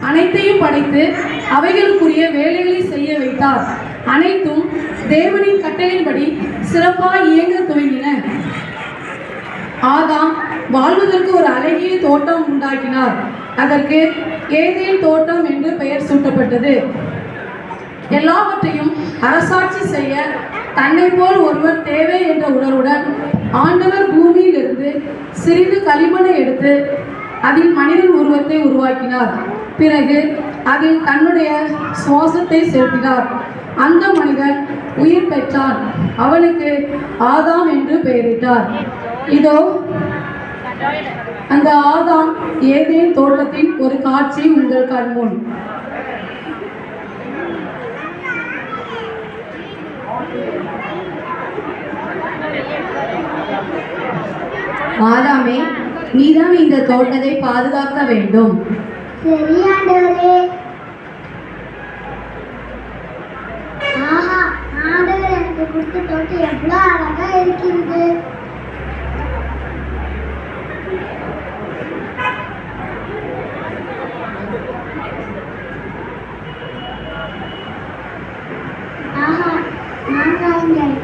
அனைத்தையும் படைத்து அவைகளுக்குரிய வேலைகளை செய்ய வைத்தார். அனைத்தும் தேவனின் கட்டளையின்படி சிறப்பாக இயங்க துவங்கின. ஆதாம் வாழ்வதற்கு ஒரு அழகிய தோட்டம் உண்டாக்கினார். அதற்கு ஏதேன் தோட்டம் என்று பெயர் சூட்டப்பட்டது. எல்லாவற்றையும் அரசாட்சி செய்ய தன்னை போல் ஒருவர் தேவை என்ற உணர்வுடன் ஆண்டவர் பூமியிலிருந்து சிறிது களிமண்ணை எடுத்து அதில் மனிதன் உருவத்தை உருவாக்கினார். பிறகு அதில் தன்னுடைய சுவாசத்தை செலுத்தினார். அந்த மனிதன் உயிர் பெற்றான். அவனுக்கு ஆதாம் என்று பெயரிட்டார். இதோ அந்த ஆதாம் ஏதேன் தோட்டத்தின் ஒரு காட்சி உங்கள் கண்முன். ஆதாமே, நீதான் இந்த தோட்டத்தை பாதுகாக்க வேண்டும். சரி ஆண்டவரே. ஆஹா, ஆண்டவர் எனக்கு கொடுத்த தோட்டம் எவ்வளவு அழகா இருக்கிறது. ஆஹா, மாங்காய்கள்.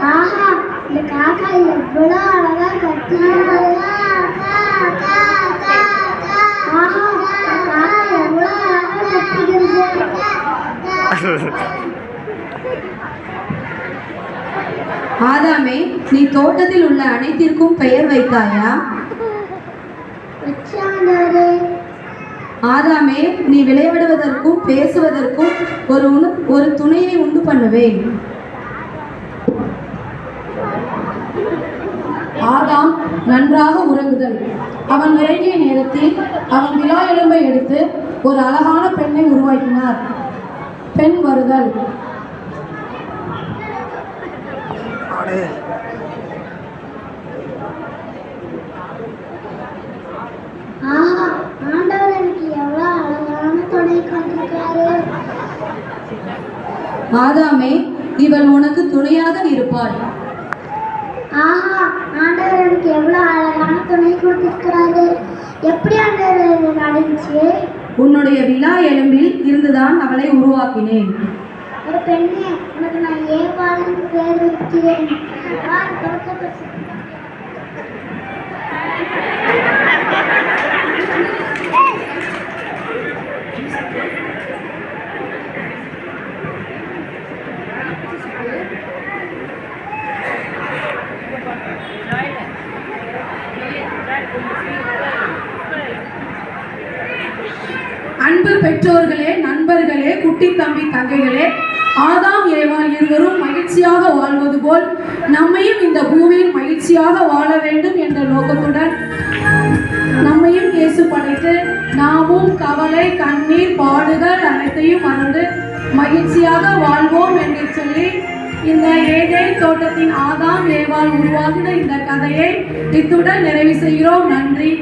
ஆஹா, இந்த காக்கா எவ்வளவு அழகா கத்துது. ஆஹா, காக்கா எவ்வளவு அழகா கத்துகிறது. ஆதாமே, நீ தோட்டத்தில் உள்ள அனைத்திற்கும் பெயர் வைத்தாயா? ஆதாமே, நீ விளையாடுவதற்கும் பேசுவதற்கும் ஒரு துணையை உண்டு பண்ணுவேன். ஆதாம் நன்றாக உறங்குதல். அவன் உறங்கிய நேரத்தில் அவன் விலா எலும்பை எடுத்து ஒரு அழகான பெண்ணை உருவாக்கினார். பெண் வருதல். ஆண்டவர் எனக்கு எவ்வளவு அழகான துணை கொண்டிருக்காரு. ஆதாமே, இவள் உனக்கு துணையாக இருப்பாள். ஆஹா, ஆண்டவர் எனக்கு எவ்வளவு அழகான துணை கொடுத்திருக்கிறாரு. எப்படி ஆண்டவர் இது நடந்துச்சு? உன்னுடைய விலா எலும்பில் இருந்துதான் அவளை உருவாக்கினேன். ஒரு பெண்ணே, உனக்கு நான் ஏவாளுக்கு பேர் வைக்கிறேன். அன்பு பெற்றோர்களே, நண்பர்களே, குட்டி தம்பி தங்கைகளே, ஆதாம் ஏவாள் இருவரும் மகிழ்ச்சியாக வாழ்வது போல் நம்மையும் இந்த பூமியில் மகிழ்ச்சியாக வாழ வேண்டும் என்ற நோக்கத்துடன் நம்மையும் இயேசு படைத்து நாமும் கவலை, கண்ணீர், பாடுகள் அனைத்தையும் மறந்து மகிழ்ச்சியாக வாழ்வோம் என்று சொல்லி இந்த ஏதேன் தோட்டத்தின் ஆதாம் ஏவாள் உருவாகின இந்த கதையை இத்துடன் நிறைவு செய்கிறோம். நன்றி.